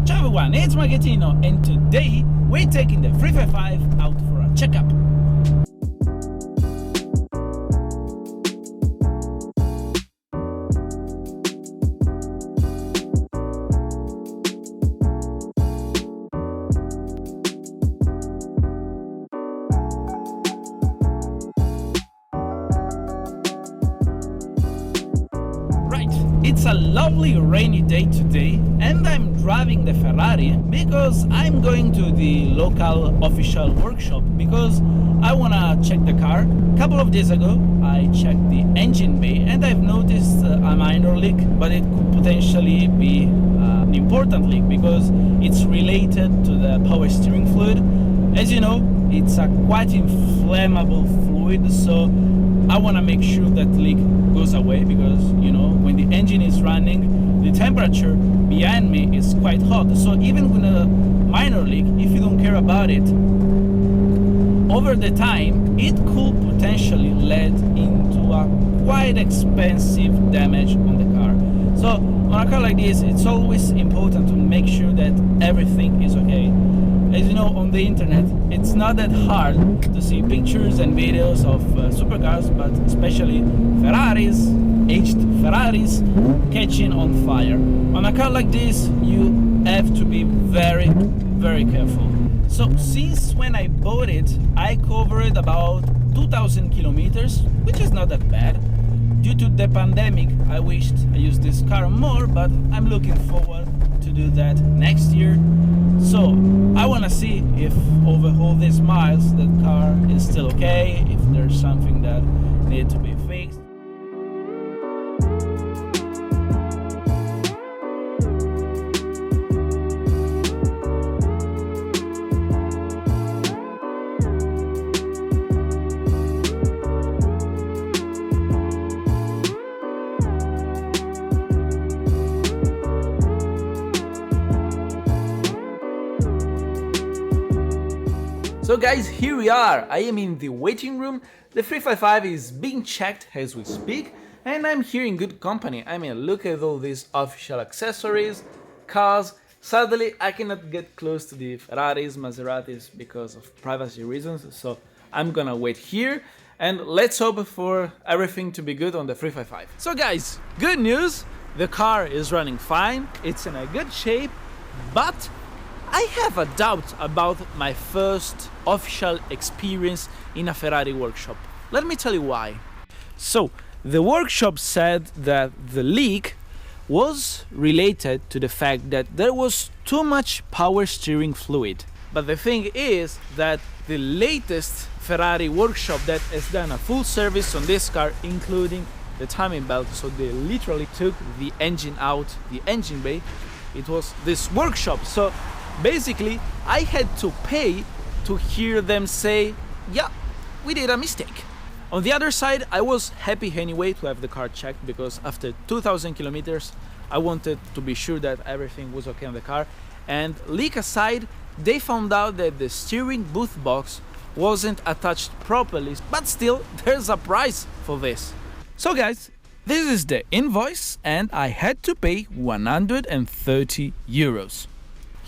Ciao everyone, it's Marchettino, and today we're taking the 355 out for a checkup. It's a lovely rainy day today, and I'm driving the Ferrari because I'm going to the local official workshop because I wanna check the car. A couple of days ago I checked the engine bay and I've noticed a minor leak, but it could potentially be an important leak because it's related to the power steering fluid. As you know, it's a quite inflammable fluid, so I want to make sure that leak goes away because, you know, when the engine is running, the temperature behind me is quite hot. So even with a minor leak, if you don't care about it, over the time, it could potentially lead into a quite expensive damage on the car. So on a car like this, it's always important to make sure that everything is okay. As you know, on the internet, it's not that hard to see pictures and videos of supercars, but especially Ferraris, aged Ferraris, catching on fire. On a car like this, you have to be very, very careful. So since when I bought it, I covered about 2,000 kilometers, which is not that bad. Due to the pandemic, I wished I used this car more, but I'm looking forward to do that next year. So I want to see if over all these miles the car is still okay, if there's something that needs to be fixed. So guys, here we are. I am in the waiting room. The 355 is being checked as we speak, and I'm here in good company. I mean, look at all these official accessories, cars. Sadly, I cannot get close to the Ferraris, Maseratis because of privacy reasons, so I'm gonna wait here, and let's hope for everything to be good on the 355. So guys, good news, the car is running fine, it's in a good shape, but I have a doubt about my first official experience in a Ferrari workshop. Let me tell you why. So, the workshop said that the leak was related to the fact that there was too much power steering fluid. But the thing is that the latest Ferrari workshop that has done a full service on this car, including the timing belt, so they literally took the engine out, the engine bay, it was this workshop. So basically, I had to pay to hear them say, yeah, we did a mistake. On the other side, I was happy anyway to have the car checked because after 2,000 kilometers, I wanted to be sure that everything was okay on the car. And leak aside, they found out that the steering booth box wasn't attached properly, but still, there's a price for this. So guys, this is the invoice and I had to pay 130 euros.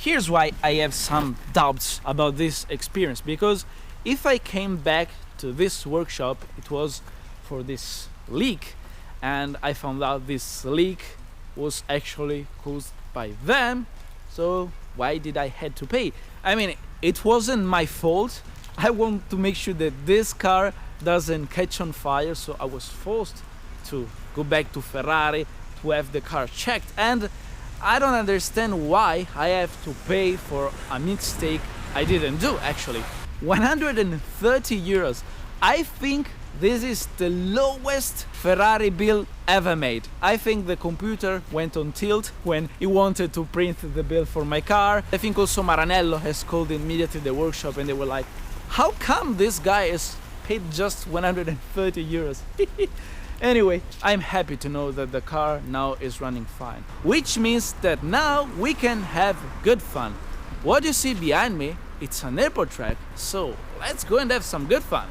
Here's why I have some doubts about this experience, because if I came back to this workshop, it was for this leak, and I found out this leak was actually caused by them, so why did I had to pay? I mean, it wasn't my fault. I want to make sure that this car doesn't catch on fire, so I was forced to go back to Ferrari to have the car checked, and I don't understand why I have to pay for a mistake I didn't do actually. 130 euros. I think this is the lowest Ferrari bill ever made. I think the computer went on tilt when he wanted to print the bill for my car. I think also Maranello has called immediately the workshop and they were like, how come this guy is paid just 130 euros? Anyway, I'm happy to know that the car now is running fine, which means that now we can have good fun. What you see behind me, it's an airport track, so let's go and have some good fun.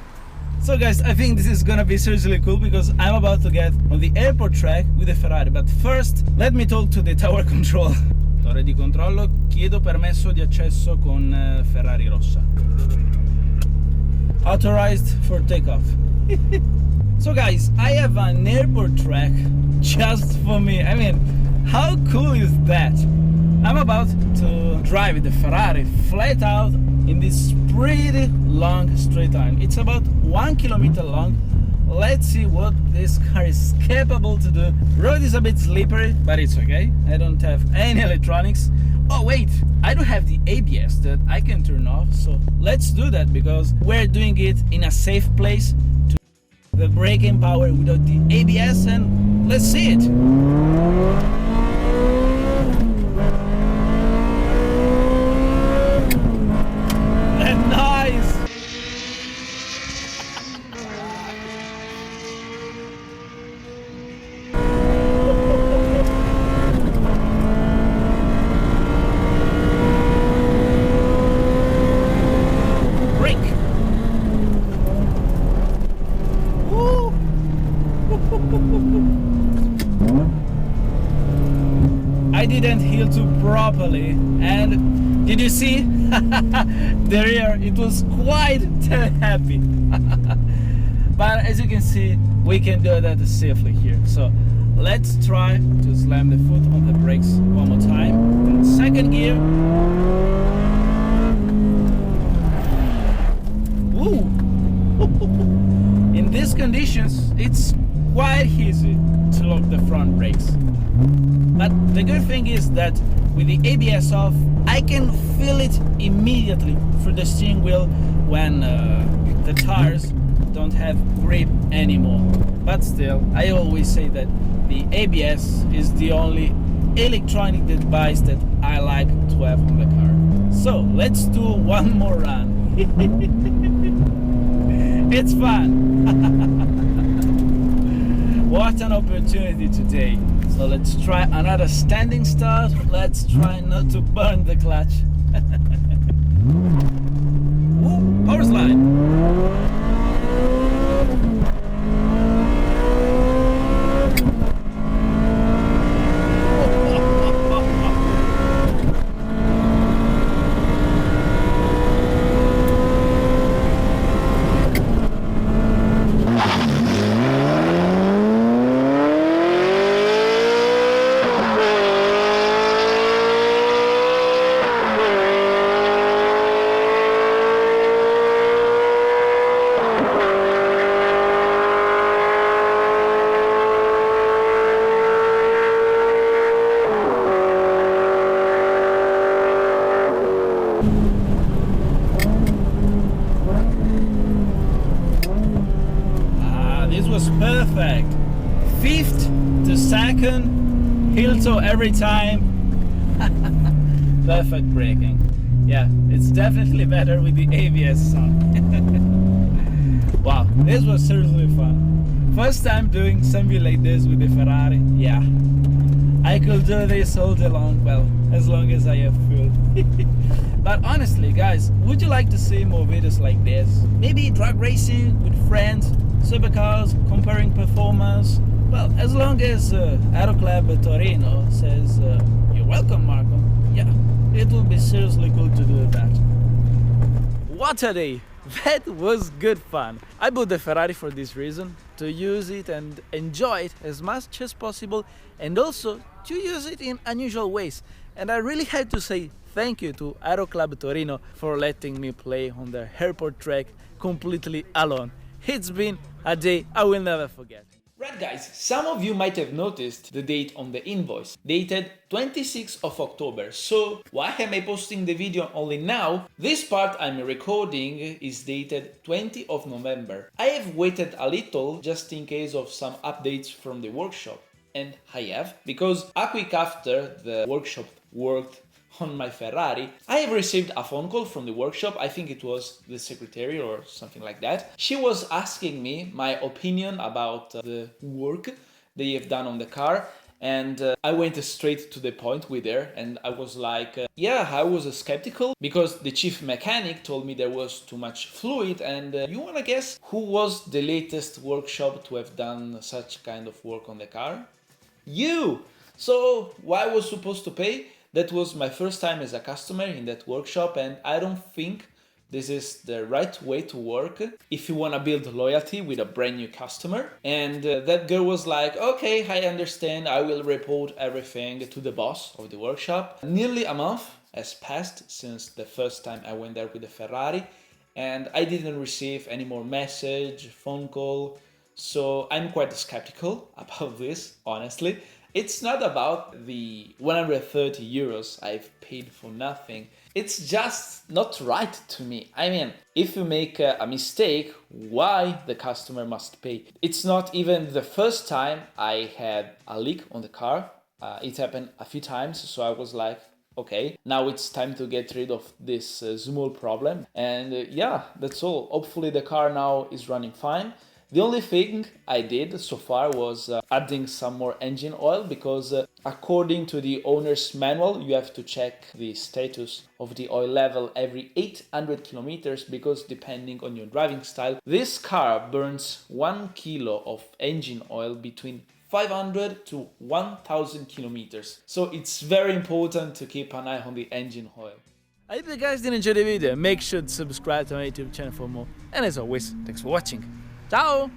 So guys, I think this is gonna be seriously cool because I'm about to get on the airport track with the Ferrari, but first let me talk to the tower control. Torre di controllo, chiedo permesso di accesso con Ferrari rossa. Authorized for takeoff. So guys, I have an airport track just for me. I mean, how cool is that? I'm about to drive the Ferrari flat out in this pretty long straight line. It's about 1 kilometer long. Let's see what this car is capable to do. Road is a bit slippery, but it's okay. I don't have any electronics. Oh wait, I do have the ABS that I can turn off, so let's do that because we're doing it in a safe place to the braking power without the ABS, and let's see it. Nice! I didn't heel to properly, and did you see the rear? It was quite happy. But as you can see, we can do that safely here. So let's try to slam the foot on the brakes one more time. In second gear. Ooh. In these conditions, it's quite easy to lock the front brakes. But the good thing is that with the ABS off, I can feel it immediately through the steering wheel when the tires don't have grip anymore. But still, I always say that the ABS is the only electronic device that I like to have on the car. So let's do one more run. It's fun. What an opportunity today. So let's try another standing start. Let's try not to burn the clutch. Ooh, power slide. This was perfect. Fifth to second, heel toe every time. Perfect braking. Yeah, it's definitely better with the ABS on. Wow, this was seriously fun. First time doing something like this with the Ferrari. Yeah, I could do this all day long, well, as long as I have fuel. But honestly, guys, would you like to see more videos like this? Maybe drag racing with friends, supercars, comparing performance? Well, as long as Aero Club Torino says, you're welcome, Marco. Yeah, it will be seriously cool to do that. What a day! That was good fun. I bought the Ferrari for this reason, to use it and enjoy it as much as possible, and also to use it in unusual ways. And I really had to say thank you to Aero Club Torino for letting me play on their airport track completely alone. It's been a day I will never forget. Right guys, some of you might have noticed the date on the invoice, dated 26th of October, so why am I posting the video only now? This part I'm recording is dated 20th of November. I have waited a little just in case of some updates from the workshop, and I have, because a week after the workshop worked on my Ferrari, I have received a phone call from the workshop. I think it was the secretary or something like that. She was asking me my opinion about the work they have done on the car, and I went straight to the point with her, and I was like, yeah, I was skeptical because the chief mechanic told me there was too much fluid, and you wanna guess who was the latest workshop to have done such kind of work on the car? You! So why I was supposed to pay? That was my first time as a customer in that workshop, and I don't think this is the right way to work if you want to build loyalty with a brand new customer. And that girl was like, okay, I understand, I will report everything to the boss of the workshop. Nearly a month has passed since the first time I went there with the Ferrari, and I didn't receive any more message, phone call, so I'm quite skeptical about this, honestly. It's not about the 130 euros I've paid for nothing. It's just not right to me. I mean, if you make a mistake, why the customer must pay? It's not even the first time I had a leak on the car. It happened a few times, so I was like, okay, now it's time to get rid of this small problem. And yeah, that's all. Hopefully the car now is running fine. The only thing I did so far was adding some more engine oil, because according to the owner's manual, you have to check the status of the oil level every 800 kilometers, because depending on your driving style, this car burns 1 kilo of engine oil between 500 to 1000 kilometers. So it's very important to keep an eye on the engine oil. I hope you guys did enjoy the video. Make sure to subscribe to my YouTube channel for more. And as always, thanks for watching. Ciao!